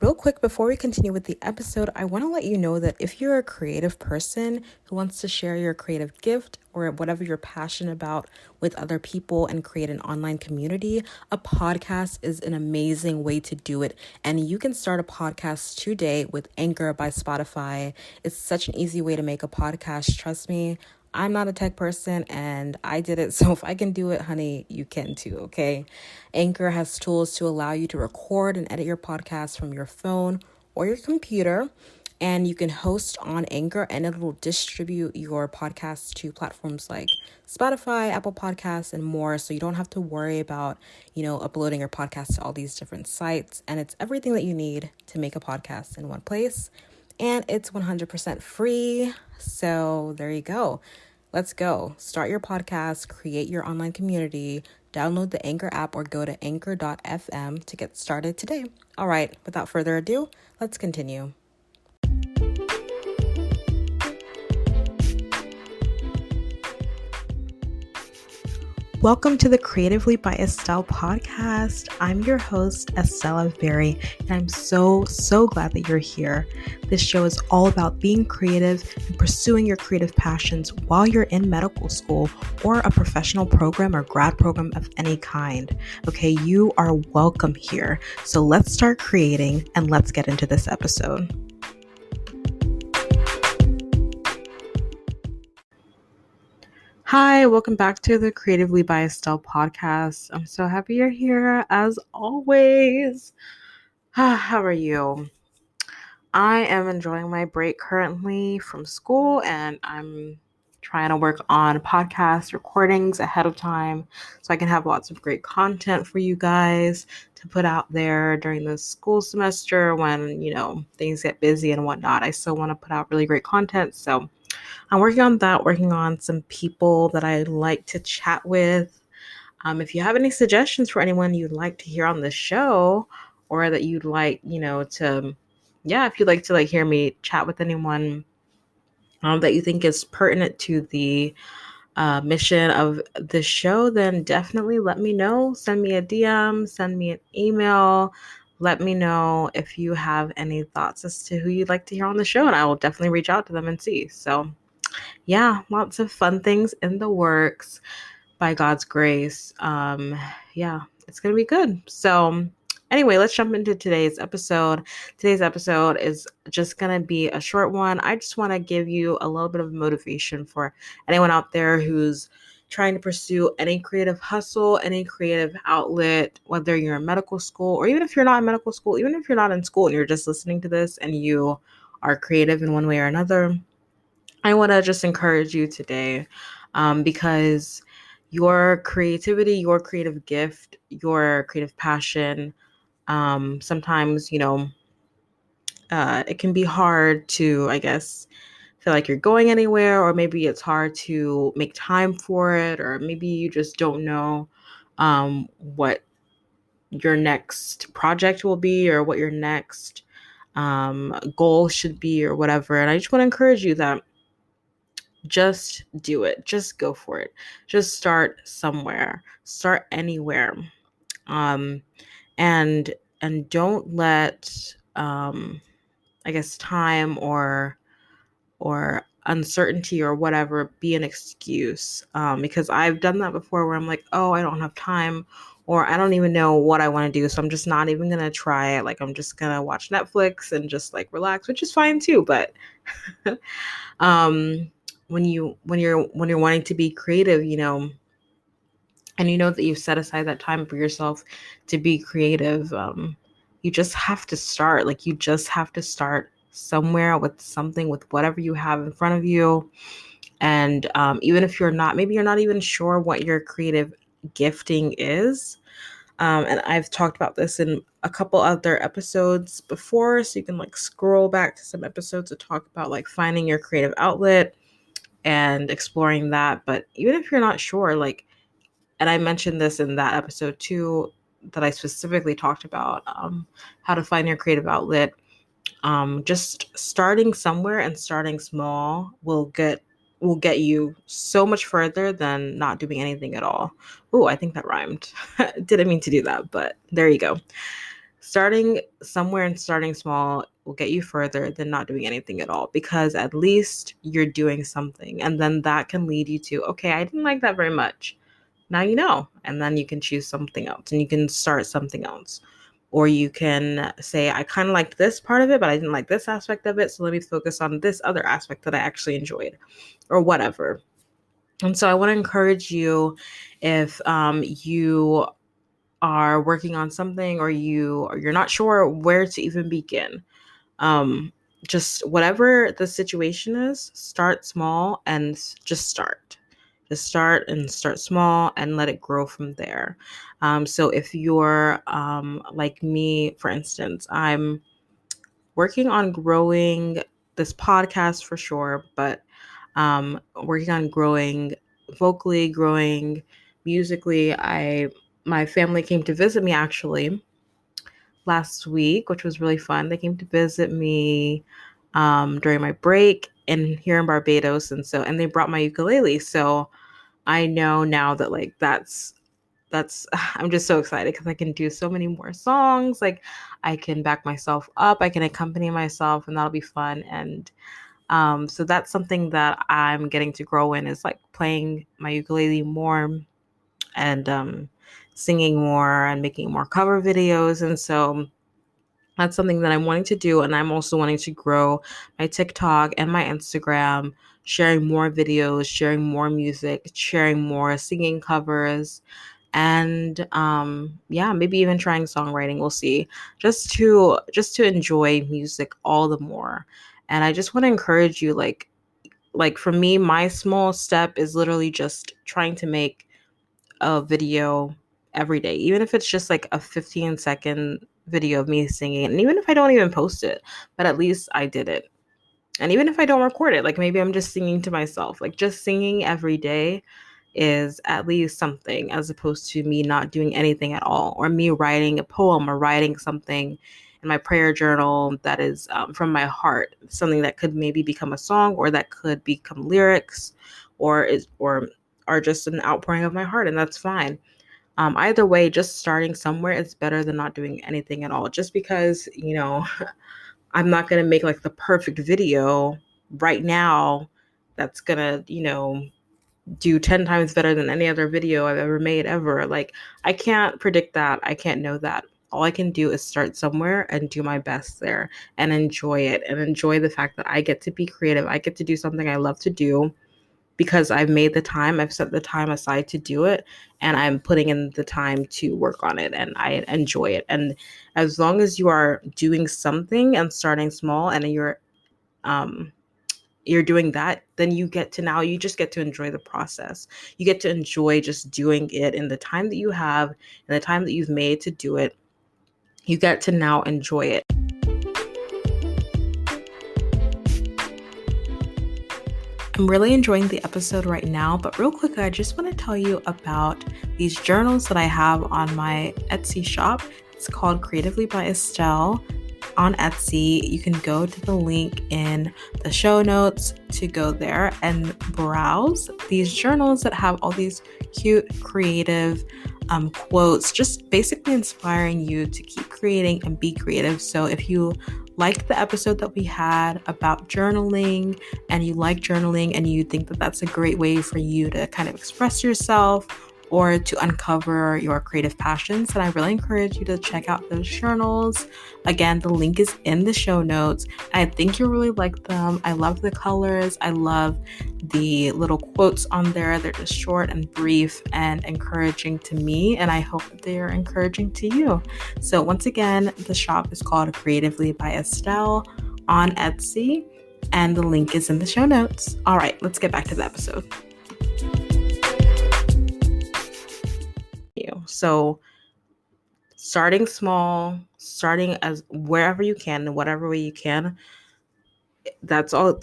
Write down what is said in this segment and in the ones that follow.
Real quick, before we continue with the episode, I want to let you know that if you're a creative person who wants to share your creative gift or whatever you're passionate about with other people and create an online community, a podcast is an amazing way to do it. And you can start a podcast today with Anchor by Spotify. It's such an easy way to make a podcast. Trust me. I'm not a tech person and I did it. So if I can do it, honey, you can too, okay? Anchor has tools to allow you to record and edit your podcast from your phone or your computer. And you can host on Anchor and it will distribute your podcast to platforms like Spotify, Apple Podcasts, and more. So you don't have to worry about, uploading your podcast to all these different sites. And it's everything that you need to make a podcast in one place. And it's 100% free. So there you go. Let's go. Start your podcast, create your online community, download the Anchor app or go to anchor.fm to get started today. All right, without further ado, let's continue. Welcome to the Creatively by Estelle podcast. I'm your host, Estella Berry, and I'm so glad that you're here. This show is all about being creative and pursuing your creative passions while you're in medical school or a professional program or grad program of any kind. Okay, you are welcome here. So let's start creating and let's get into this episode. Hi, welcome back to the Creatively by Estelle podcast. I'm so happy you're here as always. How are you? I am enjoying my break currently from school and I'm trying to work on podcast recordings ahead of time so I can have lots of great content for you guys to put out there during the school semester when, things get busy and whatnot. I still want to put out really great content. So I'm working on that, working on some people that I like to chat with. If you have any suggestions for anyone you'd like to hear on the show or that you'd like, if you'd like to hear me chat with anyone that you think is pertinent to the mission of the show, then definitely let me know. Send me a DM, send me an email. Let me know if you have any thoughts as to who you'd like to hear on the show, and I will definitely reach out to them and see. So yeah, lots of fun things in the works by God's grace. It's going to be good. So anyway, let's jump into today's episode. Today's episode is just going to be a short one. I just want to give you a little bit of motivation for anyone out there who's trying to pursue any creative hustle, any creative outlet, whether you're in medical school or even if you're not in medical school, even if you're not in school and you're just listening to this and you are creative in one way or another. I want to just encourage you today because your creativity, your creative gift, your creative passion, sometimes, it can be hard to, I guess, feel like you're going anywhere, or maybe it's hard to make time for it, or maybe you just don't know what your next project will be or what your next goal should be or whatever. And I just want to encourage you that just do it. Just go for it. Just start somewhere. Start anywhere. Um, and don't let I guess time or uncertainty or whatever be an excuse. Because I've done that before where I'm like, oh, I don't have time, or I don't even know what I want to do, so I'm just not even gonna try it. Like I'm just gonna watch Netflix and just relax, which is fine too. But um when you're wanting to be creative, and you know that you've set aside that time for yourself to be creative, you just have to start. You just have to start somewhere with something, with whatever you have in front of you. And even if you're not even sure what your creative gifting is, and I've talked about this in a couple other episodes before, so you can scroll back to some episodes to talk about finding your creative outlet and exploring that. But even if you're not sure, and I mentioned this in that episode too, that I specifically talked about how to find your creative outlet. Just starting somewhere and starting small will get you so much further than not doing anything at all. Oh, I think that rhymed. Didn't mean to do that, but there you go. starting somewhere and starting small will get you further than not doing anything at all, because at least you're doing something. And then that can lead you to, okay, I didn't like that very much. Now you know. And then you can choose something else and you can start something else. Or you can say, I kind of liked this part of it, but I didn't like this aspect of it. So let me focus on this other aspect that I actually enjoyed, or whatever. And so I want to encourage you, if you are working on something, or you're not sure where to even begin, um, just whatever the situation is, start small and just start. Just start and start small and let it grow from there. So if you're like me, for instance, I'm working on growing this podcast for sure, but working on growing vocally, growing musically. My family came to visit me actually last week, which was really fun. They came to visit me during my break here in Barbados, and they brought my ukulele. So I know now that like that's I'm just so excited because I can do so many more songs. Like I can back myself up, I can accompany myself, and that'll be fun. And so that's something that I'm getting to grow in, is like playing my ukulele more, and singing more and making more cover videos. And so that's something that I'm wanting to do. And I'm also wanting to grow my TikTok and my Instagram, sharing more videos, sharing more music, sharing more singing covers, and yeah, maybe even trying songwriting. We'll see. Just to enjoy music all the more. And I just want to encourage you, like for me, my small step is literally just trying to make a video every day, even if it's just like a 15-second video of me singing. And even if I don't even post it, but at least I did it. And even if I don't record it, like maybe I'm just singing to myself, like just singing every day is at least something, as opposed to me not doing anything at all, or me writing a poem or writing something in my prayer journal that is from my heart, something that could maybe become a song, or that could become lyrics, or are just an outpouring of my heart, and that's fine. Either way, just starting somewhere is better than not doing anything at all. Just because, I'm not going to make like the perfect video right now that's going to, do 10 times better than any other video I've ever made ever. Like, I can't predict that. I can't know that. All I can do is start somewhere and do my best there and enjoy it, and enjoy the fact that I get to be creative. I get to do something I love to do because I've made the time, I've set the time aside to do it, and I'm putting in the time to work on it, and I enjoy it. And as long as you are doing something and starting small, and um you're doing that, then you just get to enjoy the process. You get to enjoy just doing it in the time that you have, and the time that you've made to do it. You get to now enjoy it. I'm really enjoying the episode right now, but real quick, I just want to tell you about these journals that I have on my Etsy shop. It's called Creatively by Estelle on Etsy. You can go to the link in the show notes to go there and browse these journals that have all these cute, creative quotes, just basically inspiring you to keep creating and be creative. So if you like the episode that we had about journaling, and you like journaling, and you think that that's a great way for you to kind of express yourself or to uncover your creative passions, then I really encourage you to check out those journals. Again, the link is in the show notes. I think you'll really like them. I love the colors. I love the little quotes on there. They're just short and brief and encouraging to me, and I hope that they are encouraging to you. So once again, the shop is called Creatively by Estelle on Etsy, and the link is in the show notes. All right, let's get back to the episode. So starting small, starting as wherever you can, in whatever way you can, that's all you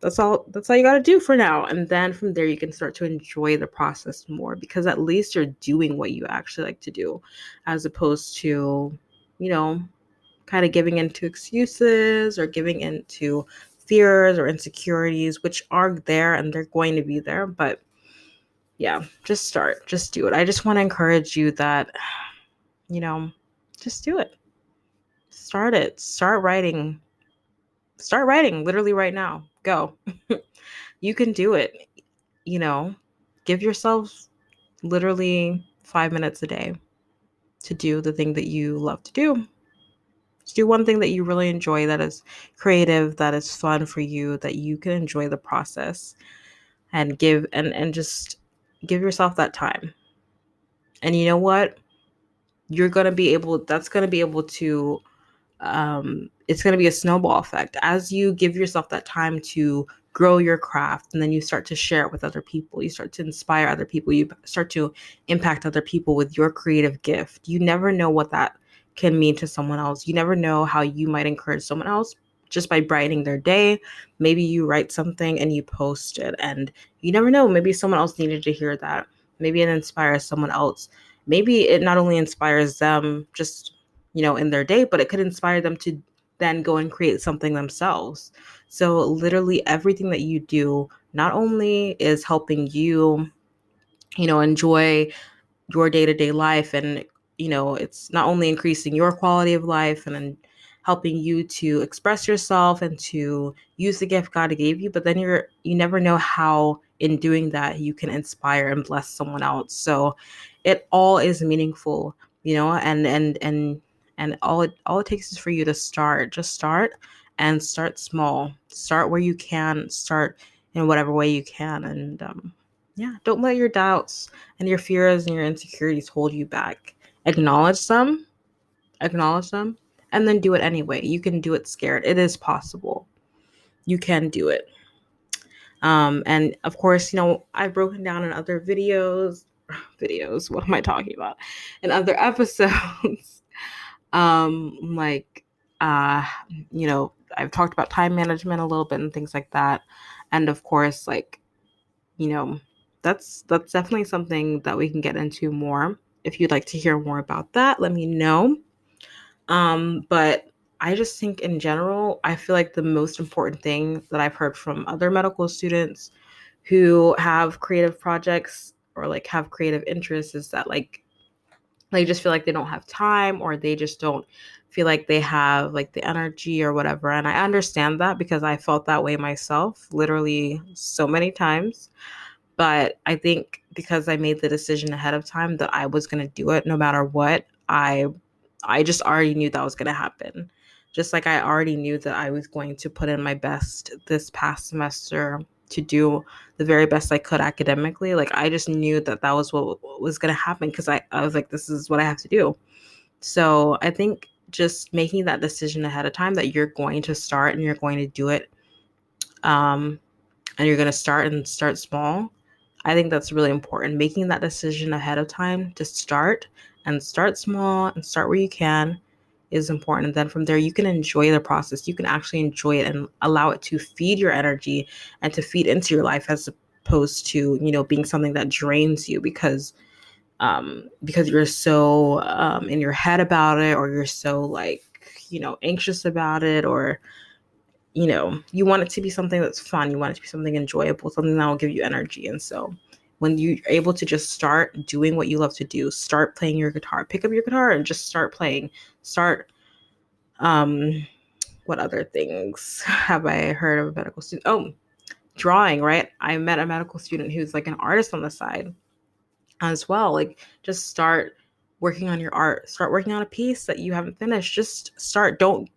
got to do for now. And then from there you can start to enjoy the process more, because at least you're doing what you actually like to do, as opposed to, kind of giving into excuses or giving into fears or insecurities, which are there and they're going to be there. But yeah, just do it. I just want to encourage you that, just do it. Start it. Start writing. Start writing literally right now. Go. You can do it. You know, give yourself literally 5 minutes a day to do the thing that you love to do. Just do one thing that you really enjoy, that is creative, that is fun for you, that you can enjoy the process, and just give yourself that time. And you know what? You're going to be able, that's going to be able to it's going to be a snowball effect as you give yourself that time to grow your craft, and then you start to share it with other people. You start to inspire other people. You start to impact other people with your creative gift. You never know what that can mean to someone else. You never know how you might encourage someone else just by brightening their day. Maybe you write something and you post it, and you never know, maybe someone else needed to hear that. Maybe it inspires someone else. Maybe it not only inspires them just in their day, but it could inspire them to then go and create something themselves. So literally everything that you do not only is helping you, enjoy your day-to-day life, and it's not only increasing your quality of life and then helping you to express yourself and to use the gift God gave you, but then you never know how in doing that you can inspire and bless someone else. So it all is meaningful, and all it takes is for you to start. Just start, and start small. Start where you can. Start in whatever way you can, and yeah, don't let your doubts and your fears and your insecurities hold you back. Acknowledge them, and then do it anyway. You can do it scared. It is possible. You can do it. And of course, I've broken down in other videos, what am I talking about? In other episodes, like, uh, I've talked about time management a little bit and things like that. And of course, like, you know, that's definitely something that we can get into more. If you'd like to hear more about that, let me know. But I just think in general, I feel like the most important thing that I've heard from other medical students who have creative projects or like have creative interests is that like they just feel like they don't have time, or they just don't feel like they have like the energy or whatever. And I understand that because I felt that way myself literally so many times. But I think because I made the decision ahead of time that I was going to do it no matter what, I just already knew that was going to happen. Just like I already knew that I was going to put in my best this past semester to do the very best I could academically. Like I just knew that that was what was going to happen, because I was like, this is what I have to do. So I think just making that decision ahead of time that you're going to start and you're going to do it, and you're going to start small. I think that's really important. Making that decision ahead of time to start, and start small and start where you can, is important. And then from there, you can enjoy the process. You can actually enjoy it and allow it to feed your energy and to feed into your life, as opposed to, being something that drains you because you're so in your head about it, or you're so like, anxious about it, or you want it to be something that's fun. You want it to be something enjoyable, something that will give you energy. And so when you're able to just start doing what you love to do, start playing your guitar, pick up your guitar and just start playing. Um, what other things have I heard of a medical student? Oh, drawing, right? I met a medical student who's like an artist on the side as well. Like just start working on your art, start working on a piece that you haven't finished. Just start. Don't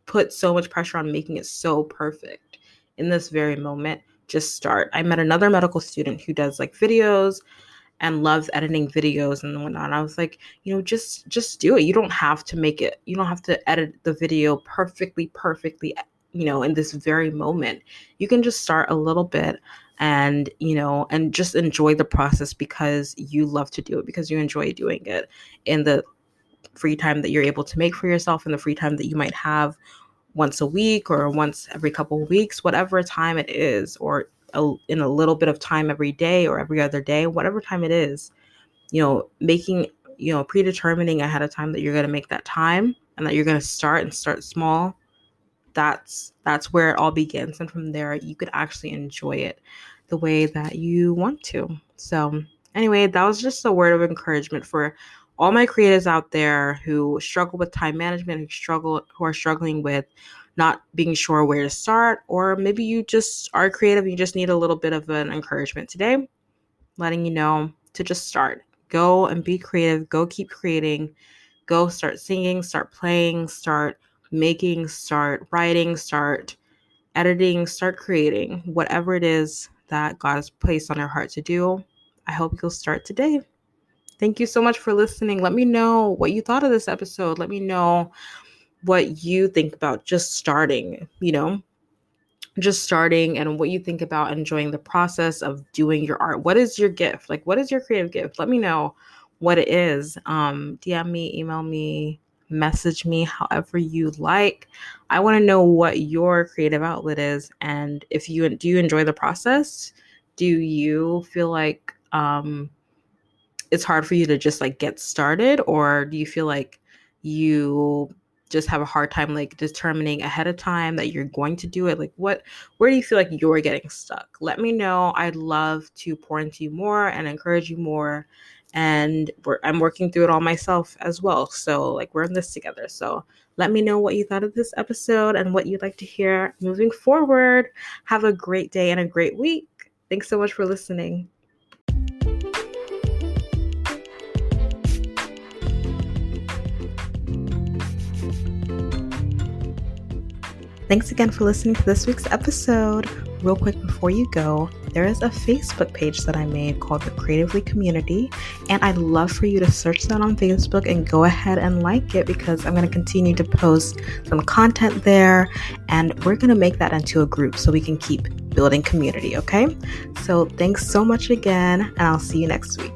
put so much pressure on making it so perfect in this very moment. Just start. I met another medical student who does like videos and loves editing videos and whatnot. And I was like, just do it. You don't have to make it. You don't have to edit the video perfectly, in this very moment. You can just start a little bit, and and just enjoy the process because you love to do it, because you enjoy doing it in the free time that you're able to make for yourself, and the free time that you might have once a week or once every couple of weeks, whatever time it is, or in a little bit of time every day or every other day, whatever time it is, making, predetermining ahead of time that you're going to make that time, and that you're going to start small. That's where it all begins. And from there, you could actually enjoy it the way that you want to. So anyway, that was just a word of encouragement for all my creatives out there who struggle with time management, who are struggling with not being sure where to start, or maybe you just are creative, you just need a little bit of an encouragement today, letting you know to just start. Go and be creative. Go keep creating. Go start singing, start playing, start making, start writing, start editing, start creating. Whatever it is that God has placed on your heart to do, I hope you'll start today. Thank you so much for listening. Let me know what you thought of this episode. Let me know what you think about just starting, and what you think about enjoying the process of doing your art. What is your gift? Like, what is your creative gift? Let me know what it is. DM me, email me, message me, however you like. I want to know what your creative outlet is. And if you do you enjoy the process? Do you feel like it's hard for you to just like get started, or do you feel like you just have a hard time like determining ahead of time that you're going to do it? Like where do you feel like you're getting stuck? Let me know. I'd love to pour into you more and encourage you more, and I'm working through it all myself as well, so like we're in this together. So let me know what you thought of this episode and what you'd like to hear moving forward. Have a great day and a great week. Thanks so much for listening. Thanks again for listening to this week's episode. Real quick before you go, there is a Facebook page that I made called the Creatively Community, and I'd love for you to search that on Facebook and go ahead and like it, because I'm going to continue to post some content there, and we're going to make that into a group so we can keep building community, okay? So thanks so much again, and I'll see you next week.